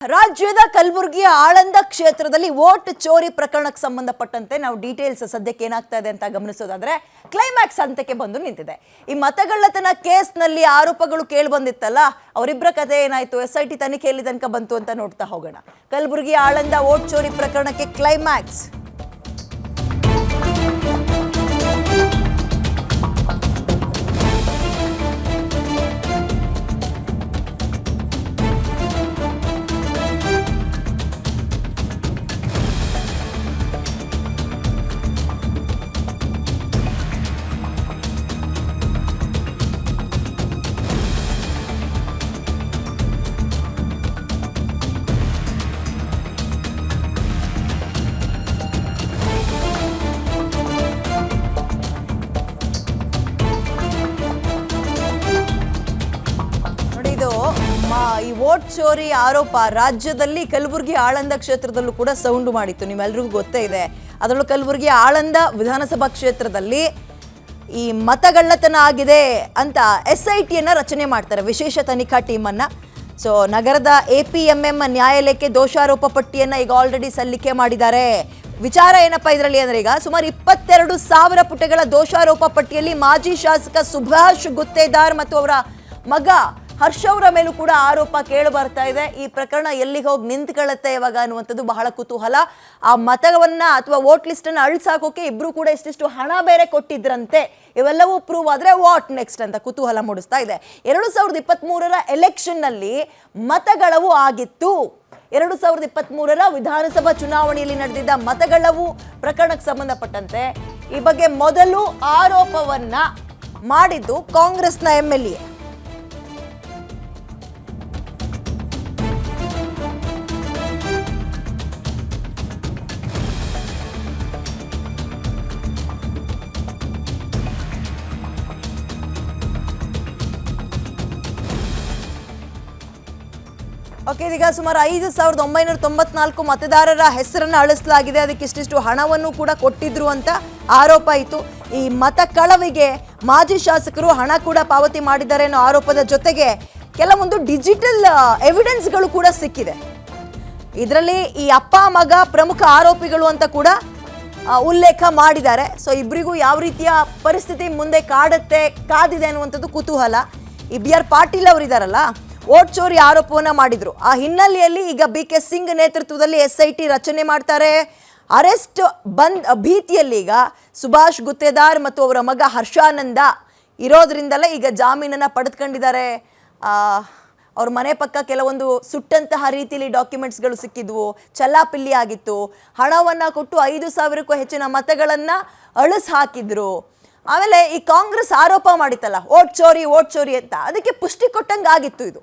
ರಾಜ್ಯದ ಕಲಬುರಗಿಯ ಆಳಂದ ಕ್ಷೇತ್ರದಲ್ಲಿ ವೋಟ್ ಚೋರಿ ಪ್ರಕರಣಕ್ಕೆ ಸಂಬಂಧಪಟ್ಟಂತೆ ನಾವು ಡೀಟೇಲ್ಸ್ ಸದ್ಯಕ್ಕೆ ಏನಾಗ್ತಾ ಇದೆ ಅಂತ ಗಮನಿಸೋದಾದ್ರೆ ಕ್ಲೈಮ್ಯಾಕ್ಸ್ ಹಂತಕ್ಕೆ ಬಂದು ನಿಂತಿದೆ. ಈ ಮತಗಳ್ಳತನ ಕೇಸ್ನಲ್ಲಿ ಆರೋಪಗಳು ಕೇಳಿ ಬಂದಿತ್ತಲ್ಲ, ಅವರಿಬ್ಬರ ಕಥೆ ಏನಾಯ್ತು, SIT ತನಿಖೆಯಲ್ಲಿ ತನಕ ಬಂತು ಅಂತ ನೋಡ್ತಾ ಹೋಗೋಣ. ಕಲಬುರಗಿ ಆಳಂದ ವೋಟ್ ಚೋರಿ ಪ್ರಕರಣಕ್ಕೆ ಕ್ಲೈಮ್ಯಾಕ್ಸ್. ಈ ವೋಟ್ ಚೋರಿ ಆರೋಪ ರಾಜ್ಯದಲ್ಲಿ ಕಲಬುರಗಿ ಆಳಂದ ಕ್ಷೇತ್ರದಲ್ಲೂ ಕೂಡ ಸೌಂಡು ಮಾಡಿತ್ತು, ನಿಮ್ಮೆಲ್ರಿಗೂ ಗೊತ್ತೇ ಇದೆ. ಅದರಲ್ಲೂ ಕಲಬುರಗಿ ಆಳಂದ ವಿಧಾನಸಭಾ ಕ್ಷೇತ್ರದಲ್ಲಿ ಈ ಮತಗಳ್ಳತನ ಆಗಿದೆ ಅಂತ SITಯನ್ನು ರಚನೆ ಮಾಡ್ತಾರೆ, ವಿಶೇಷ ತನಿಖಾ ಟೀಮನ್ನು. ಸೊ ನಗರದ APMM ನ್ಯಾಯಾಲಯಕ್ಕೆ ದೋಷಾರೋಪ ಪಟ್ಟಿಯನ್ನು ಈಗ ಆಲ್ರೆಡಿ ಸಲ್ಲಿಕೆ ಮಾಡಿದ್ದಾರೆ. ವಿಚಾರ ಏನಪ್ಪಾ ಇದರಲ್ಲಿ ಅಂದ್ರೆ, ಈಗ ಸುಮಾರು 22,000 ಪುಟಗಳ ದೋಷಾರೋಪ ಪಟ್ಟಿಯಲ್ಲಿ ಮಾಜಿ ಶಾಸಕ ಸುಭಾಷ್ ಗುತ್ತೇದಾರ್ ಮತ್ತು ಅವರ ಮಗ ಹರ್ಷ ಅವರ ಮೇಲೂ ಕೂಡ ಆರೋಪ ಕೇಳಿ ಬರ್ತಾ ಇದೆ. ಈ ಪ್ರಕರಣ ಎಲ್ಲಿಗೆ ಹೋಗಿ ನಿಂತ್ಕೊಳ್ಳುತ್ತೆ ಇವಾಗ ಅನ್ನುವಂಥದ್ದು ಬಹಳ ಕುತೂಹಲ. ಆ ಮತವನ್ನ ಅಥವಾ ವೋಟ್ ಲಿಸ್ಟ್ ಅನ್ನು ಅಳಿಸಾಕೋಕೆ ಇಬ್ರು ಕೂಡ ಇಷ್ಟಿಷ್ಟು ಹಣ ಬೇರೆ ಕೊಟ್ಟಿದ್ರಂತೆ. ಇವೆಲ್ಲವೂ ಪ್ರೂವ್ ಆದ್ರೆ ವಾಟ್ ನೆಕ್ಸ್ಟ್ ಅಂತ ಕುತೂಹಲ ಮೂಡಿಸ್ತಾ ಇದೆ. 2023ರ ಎಲೆಕ್ಷನ್ ನಲ್ಲಿ ಮತಗಳವು ಆಗಿತ್ತು. 2023ರ ವಿಧಾನಸಭಾ ಚುನಾವಣೆಯಲ್ಲಿ ನಡೆದಿದ್ದ ಮತಗಳವು ಪ್ರಕರಣಕ್ಕೆ ಸಂಬಂಧಪಟ್ಟಂತೆ ಈ ಬಗ್ಗೆ ಮೊದಲು ಆರೋಪವನ್ನ ಮಾಡಿದ್ದು ಕಾಂಗ್ರೆಸ್ನ MLA. ಓಕೆ, ಇದೀಗ ಸುಮಾರು 5,994 ಮತದಾರರ ಹೆಸರನ್ನು ಅಳಿಸಲಾಗಿದೆ. ಅದಕ್ಕೆ ಇಷ್ಟಿಷ್ಟು ಹಣವನ್ನು ಕೂಡ ಕೊಟ್ಟಿದ್ರು ಅಂತ ಆರೋಪ ಆಯಿತು. ಈ ಮತ ಕಳವಿಗೆ ಮಾಜಿ ಶಾಸಕರು ಹಣ ಕೂಡ ಪಾವತಿ ಮಾಡಿದ್ದಾರೆ ಅನ್ನೋ ಆರೋಪದ ಜೊತೆಗೆ ಕೆಲವೊಂದು ಡಿಜಿಟಲ್ ಎವಿಡೆನ್ಸ್ಗಳು ಕೂಡ ಸಿಕ್ಕಿದೆ. ಇದರಲ್ಲಿ ಈ ಅಪ್ಪ ಮಗ ಪ್ರಮುಖ ಆರೋಪಿಗಳು ಅಂತ ಕೂಡ ಉಲ್ಲೇಖ ಮಾಡಿದ್ದಾರೆ. ಸೊ ಇಬ್ಬರಿಗೂ ಯಾವ ರೀತಿಯ ಪರಿಸ್ಥಿತಿ ಮುಂದೆ ಕಾದಿದೆ ಅನ್ನುವಂಥದ್ದು ಕುತೂಹಲ. ಈ BR ಪಾಟೀಲ್ ಅವರಿದ್ದಾರಲ್ಲ, ವೋಟ್ ಚೋರಿ ಆರೋಪವನ್ನ ಮಾಡಿದ್ರು. ಆ ಹಿನ್ನೆಲೆಯಲ್ಲಿ ಈಗ BK ಸಿಂಗ್ ನೇತೃತ್ವದಲ್ಲಿ SIT ರಚನೆ ಮಾಡ್ತಾರೆ. ಅರೆಸ್ಟ್ ಭೀತಿಯಲ್ಲಿ ಈಗ ಸುಭಾಷ್ ಗುತ್ತೇದಾರ್ ಮತ್ತು ಅವರ ಮಗ ಹರ್ಷಾನಂದ ಇರೋದ್ರಿಂದಲೇ ಈಗ ಜಾಮೀನನ್ನ ಪಡೆದುಕೊಂಡಿದ್ದಾರೆ. ಅವ್ರ ಮನೆ ಪಕ್ಕ ಕೆಲವೊಂದು ಸುಟ್ಟಂತಹ ರೀತಿಯಲ್ಲಿ ಡಾಕ್ಯುಮೆಂಟ್ಸ್ಗಳು ಸಿಕ್ಕಿದ್ವು, ಚಲ್ಲಾಪಿಲ್ಲಿ ಆಗಿತ್ತು. ಹಣವನ್ನ ಕೊಟ್ಟು 5,000ಕ್ಕೂ ಹೆಚ್ಚಿನ ಮತಗಳನ್ನ ಅಳಿಸ್ ಹಾಕಿದ್ರು. ಆಮೇಲೆ ಈ ಕಾಂಗ್ರೆಸ್ ಆರೋಪ ಮಾಡಿತ್ತಲ್ಲ ವೋಟ್ ಚೋರಿ ಅಂತ, ಅದಕ್ಕೆ ಪುಷ್ಟಿ ಕೊಟ್ಟಂಗೆ ಆಗಿತ್ತು ಇದು.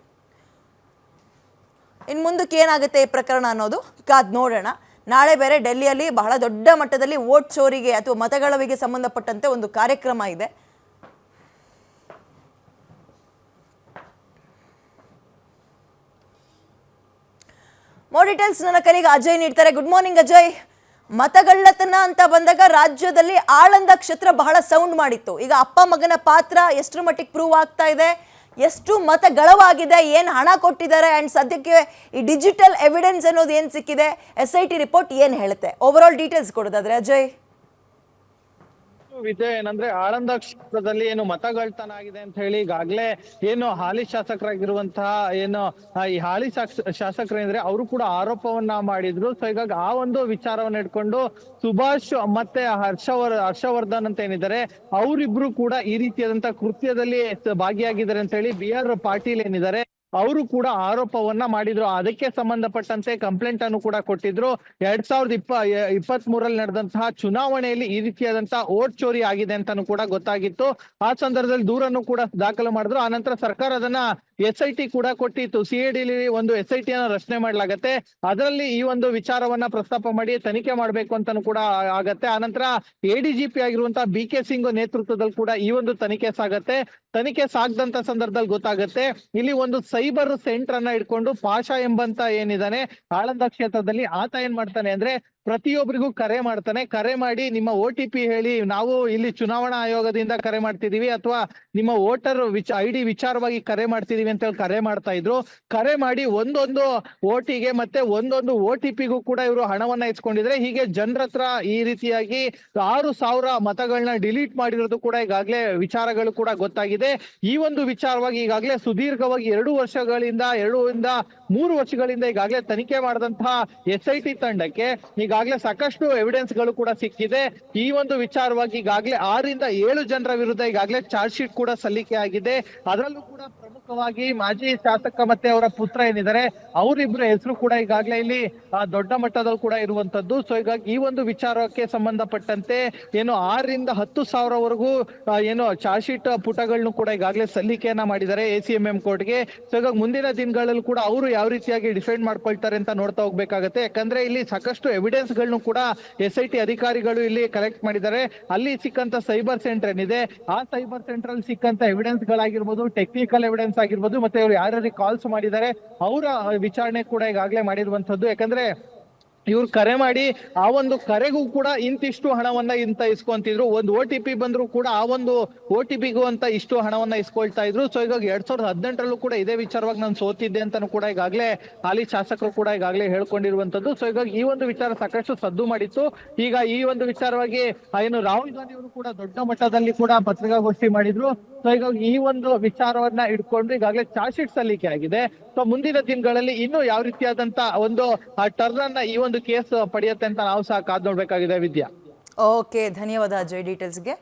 ಇನ್ನು ಮುಂದಕ್ಕೆ ಏನಾಗುತ್ತೆ ಈ ಪ್ರಕರಣ ಅನ್ನೋದು ಕಾದ್ ನೋಡೋಣ. ನಾಳೆ ಬೇರೆ ಡೆಲ್ಲಿಯಲ್ಲಿ ಬಹಳ ದೊಡ್ಡ ಮಟ್ಟದಲ್ಲಿ ವೋಟ್ ಚೋರಿಗೆ ಅಥವಾ ಮತಗಳವಿಗೆ ಸಂಬಂಧಪಟ್ಟಂತೆ ಒಂದು ಕಾರ್ಯಕ್ರಮ ಇದೆ. ಮೋರ್ ಡೀಟೇಲ್ಸ್ ನನ್ನ ಕಲಿಗ ಅಜಯ್ ನೀಡ್ತಾರೆ. Good morning Ajay. ಮತಗಳ್ಳತನ ಅಂತ ಬಂದಾಗ ರಾಜ್ಯದಲ್ಲಿ ಆಳಂದ ಕ್ಷೇತ್ರ ಬಹಳ ಸೌಂಡ್ ಮಾಡಿತ್ತು. ಈಗ ಅಪ್ಪ ಮಗನ ಪಾತ್ರ ಎಷ್ಟರ ಮಟ್ಟಿಗೆ ಪ್ರೂವ್ ಆಗ್ತಾ ಇದೆ, ಎಷ್ಟು ಮತಗಳವಾಗಿದೆ, ಏನು ಹಣ ಕೊಟ್ಟಿದ್ದಾರೆ, ಅಂಡ್ ಸದ್ಯಕ್ಕೆ ಈ ಡಿಜಿಟಲ್ ಎವಿಡೆನ್ಸ್ ಅನ್ನೋದು ಏನು ಸಿಕ್ಕಿದೆ, SIT ರಿಪೋರ್ಟ್ ಏನು ಹೇಳುತ್ತೆ, ಓವರ್ ಆಲ್ ಡೀಟೇಲ್ಸ್ ಕೊಡೋದಾದ್ರೆ ಅಜಯ್. ವಿಜಯ್, ಏನಂದ್ರೆ ಆಳಂದ ಕ್ಷೇತ್ರದಲ್ಲಿ ಏನು ಮತಗಳ್ತನ ಆಗಿದೆ ಅಂತ ಹೇಳಿ ಈಗಾಗ್ಲೇ ಏನು ಹಾಲಿ ಶಾಸಕರಾಗಿರುವಂತಹ ಏನು ಈ ಹಾಲಿ ಶಾಸಕರೇಂದ್ರೆ ಅವರು ಕೂಡ ಆರೋಪವನ್ನ ಮಾಡಿದ್ರು. ಸೊ ಹೀಗಾಗಿ ಆ ಒಂದು ವಿಚಾರವನ್ನ ಇಟ್ಕೊಂಡು ಸುಭಾಷ್ ಮತ್ತೆ ಹರ್ಷವರ್ಧನ್ ಅಂತ ಏನಿದ್ದಾರೆ ಅವರಿಬ್ರು ಕೂಡ ಈ ರೀತಿಯಾದಂತಹ ಕೃತ್ಯದಲ್ಲಿ ಭಾಗಿಯಾಗಿದ್ದಾರೆ ಅಂತ ಹೇಳಿ BR ಪಾಟೀಲ್ ಏನಿದ್ದಾರೆ ಅವರು ಕೂಡ ಆರೋಪವನ್ನ ಮಾಡಿದ್ರು. ಅದಕ್ಕೆ ಸಂಬಂಧಪಟ್ಟಂತೆ ಕಂಪ್ಲೇಂಟ್ ಅನ್ನು ಕೂಡ ಕೊಟ್ಟಿದ್ರು. 2023ರಲ್ಲಿ ನಡೆದಂತಹ ಚುನಾವಣೆಯಲ್ಲಿ ಈ ರೀತಿಯಾದಂತಹ ವೋಟ್ ಚೋರಿ ಆಗಿದೆ ಅಂತಾನು ಕೂಡ ಗೊತ್ತಾಗಿತ್ತು. ಆ ಸಂದರ್ಭದಲ್ಲಿ ದೂರನ್ನು ಕೂಡ ದಾಖಲು ಮಾಡಿದ್ರು. ಆನಂತರ ಸರ್ಕಾರ ಅದನ್ನ SIT ಕೂಡ ಕೊಟ್ಟಿತ್ತು. CID ಒಂದು SIT ಅನ್ನ ರಚನೆ ಮಾಡ್ಲಾಗತ್ತೆ. ಅದರಲ್ಲಿ ಈ ಒಂದು ವಿಚಾರವನ್ನ ಪ್ರಸ್ತಾಪ ಮಾಡಿ ತನಿಖೆ ಮಾಡ್ಬೇಕು ಅಂತಾನು ಕೂಡ ಆಗತ್ತೆ. ಆನಂತರ ADGP ಆಗಿರುವಂತಹ BK ಸಿಂಗ್ ನೇತೃತ್ವದಲ್ಲಿ ಕೂಡ ಈ ಒಂದು ತನಿಖೆ ಸಾಗತ್ತೆ. ತನಿಖೆ ಸಾಗದಂತ ಸಂದರ್ಭದಲ್ಲಿ ಗೊತ್ತಾಗುತ್ತೆ ಇಲ್ಲಿ ಒಂದು ಸೈಬರ್ ಸೆಂಟರ್ ಅನ್ನ ಇಟ್ಕೊಂಡು ಪಾಷಾ ಎಂಬಂತ ಏನಿದಾನೆ ಆಳಂದ ಕ್ಷೇತ್ರದಲ್ಲಿ ಆತ ಏನ್ ಮಾಡ್ತಾನೆ ಅಂದ್ರೆ ಪ್ರತಿಯೊಬ್ಬರಿಗೂ ಕರೆ ಮಾಡ್ತಾನೆ. ಕರೆ ಮಾಡಿ ನಿಮ್ಮ OTP ಹೇಳಿ, ನಾವು ಇಲ್ಲಿ ಚುನಾವಣಾ ಆಯೋಗದಿಂದ ಕರೆ ಮಾಡ್ತಿದೀವಿ ಅಥವಾ ನಿಮ್ಮ ವೋಟರ್ ID ವಿಚಾರವಾಗಿ ಕರೆ ಮಾಡ್ತಿದೀವಿ ಅಂತ ಹೇಳಿ ಕರೆ ಮಾಡ್ತಾ ಇದ್ರು. ಕರೆ ಮಾಡಿ ಒಂದೊಂದು ಓಟಿಗೆ ಮತ್ತೆ ಒಂದೊಂದು OTPಗೂ ಕೂಡ ಇವರು ಹಣವನ್ನ ಇಸ್ಕೊಂಡಿದ್ರೆ. ಹೀಗೆ ಜನರ ಹತ್ರ ಈ ರೀತಿಯಾಗಿ 6,000 ಮತಗಳನ್ನ ಡಿಲೀಟ್ ಮಾಡಿರೋದು ಕೂಡ ಈಗಾಗಲೇ ವಿಚಾರಗಳು ಕೂಡ ಗೊತ್ತಾಗಿದೆ. ಈ ಒಂದು ವಿಚಾರವಾಗಿ ಈಗಾಗಲೇ ಸುದೀರ್ಘವಾಗಿ 2 ವರ್ಷಗಳಿಂದ 3 ವರ್ಷಗಳಿಂದ ಈಗಾಗಲೇ ತನಿಖೆ ಮಾಡಿದಂತಹ SIT ತಂಡಕ್ಕೆ ಈಗಾಗಲೇ ಸಾಕಷ್ಟು ಎವಿಡೆನ್ಸ್ ಗಳು ಕೂಡ ಸಿಕ್ಕಿದೆ. ಈ ಒಂದು ವಿಚಾರವಾಗಿ ಈಗಾಗಲೇ 6 ರಿಂದ 7 ಜನರ ವಿರುದ್ಧ ಈಗಾಗಲೇ ಚಾರ್ಜ್ ಶೀಟ್ ಕೂಡ ಸಲ್ಲಿಕೆ ಆಗಿದೆ. ಅದರಲ್ಲೂ ಕೂಡ ಪ್ರಮುಖವಾಗಿ ಮಾಜಿ ಶಾಸಕ ಮತ್ತೆ ಅವರ ಪುತ್ರ ಏನಿದ್ದಾರೆ ಅವರಿಬ್ಬರ ಹೆಸರು ಕೂಡ ಈಗಾಗಲೇ ಇಲ್ಲಿ ದೊಡ್ಡ ಮಟ್ಟದಲ್ಲಿ ಕೂಡ ಇರುವಂತದ್ದು. ಸೊ ಹೀಗಾಗಿ ಈ ಒಂದು ವಿಚಾರಕ್ಕೆ ಸಂಬಂಧಪಟ್ಟಂತೆ ಏನು 6 ರಿಂದ 10,000 ಏನು ಚಾರ್ಜ್ ಶೀಟ್ ಪುಟಗಳನ್ನು ಕೂಡ ಈಗಾಗಲೇ ಸಲ್ಲಿಕೆಯನ್ನ ಮಾಡಿದ್ದಾರೆ ACMM ಕೋರ್ಟ್ಗೆ. ಸೊ ಹೀಗಾಗಿ ಮುಂದಿನ ದಿನಗಳಲ್ಲಿ ಕೂಡ ಅವರು ಯಾವ ರೀತಿಯಾಗಿ ಡಿಫೆಂಡ್ ಮಾಡ್ಕೊಳ್ತಾರೆ ಅಂತ ನೋಡ್ತಾ ಹೋಗ್ಬೇಕಾಗತ್ತೆ. ಯಾಕಂದ್ರೆ ಇಲ್ಲಿ ಸಾಕಷ್ಟು ಎವಿಡೆನ್ಸ್ ಗಳನ್ನು ಕೂಡ SIT ಅಧಿಕಾರಿಗಳು ಇಲ್ಲಿ ಕಲೆಕ್ಟ್ ಮಾಡಿದ್ದಾರೆ. ಅಲ್ಲಿ ಸಿಕ್ಕಂತ ಸೈಬರ್ ಸೆಂಟರ್ ಏನಿದೆ ಆ ಸೈಬರ್ ಸೆಂಟರ್ ಅಲ್ಲಿ ಸಿಕ್ಕಂತ ಎವಿಡೆನ್ಸ್ ಗಳಾಗಿರ್ಬೋದು, ಟೆಕ್ನಿಕಲ್ ಎವಿಡೆನ್ಸ್ ಆಗಿರ್ಬೋದು, ಮತ್ತೆ ಇವರು ಯಾರ್ಯಾರಿಗೆ ಕಾಲ್ಸ್ ಮಾಡಿದ್ದಾರೆ ಅವರ ವಿಚಾರಣೆ ಕೂಡ ಈಗಾಗಲೇ ಮಾಡಿರುವಂತದ್ದು. ಯಾಕಂದ್ರೆ ಇವ್ರು ಕರೆ ಮಾಡಿ ಆ ಒಂದು ಕರೆಗೂ ಕೂಡ ಇಂತಿಷ್ಟು ಹಣವನ್ನ ಇಸ್ಕೊಂತಿದ್ರು. ಒಂದು OTP ಬಂದ್ರು ಕೂಡ ಆ ಒಂದು OTPಗೂ ಅಂತ ಇಷ್ಟು ಹಣವನ್ನ ಇಸ್ಕೊಳ್ತಾ ಇದ್ರು. ಸೊ ಈಗ 2018ರಲ್ಲೂ ಕೂಡ ಇದೇ ವಿಚಾರವಾಗಿ ನಾನು ಸೋತಿದ್ದೆ ಅಂತಾನು ಕೂಡ ಈಗಾಗಲೇ ಹಾಲಿ ಶಾಸಕರು ಕೂಡ ಈಗಾಗಲೇ ಹೇಳ್ಕೊಂಡಿರುವಂತದ್ದು. ಸೊ ಈಗ ಈ ಒಂದು ವಿಚಾರ ಸಾಕಷ್ಟು ಸದ್ದು ಮಾಡಿತ್ತು. ಈಗ ಈ ಒಂದು ವಿಚಾರವಾಗಿ ಏನು ರಾಹುಲ್ ಗಾಂಧಿ ಅವರು ಕೂಡ ದೊಡ್ಡ ಮಟ್ಟದಲ್ಲಿ ಕೂಡ ಪತ್ರಿಕಾಗೋಷ್ಠಿ ಮಾಡಿದ್ರು. ಸೊ ಈಗ ಈ ಒಂದು ವಿಚಾರವನ್ನ ಇಟ್ಕೊಂಡು ಈಗಾಗಲೇ ಚಾರ್ಜ್ ಶೀಟ್ ಸಲ್ಲಿಕೆ ಆಗಿದೆ. ಸೊ ಮುಂದಿನ ದಿನಗಳಲ್ಲಿ ಇನ್ನೂ ಯಾವ ರೀತಿಯಾದಂತ ಒಂದು ಟರ್ನ್ ಅನ್ನ ಈ ಒಂದು ಕೇಸ್ ಪಡೆಯುತ್ತೆ ಅಂತ ನಾವು ಸಹ ಕಾದ್ ನೋಡ್ಬೇಕಾಗಿದೆ ವಿದ್ಯಾ. ಓಕೆ, ಧನ್ಯವಾದ ಅಜಯ್ ಡೀಟೇಲ್ಸ್ಗೆ.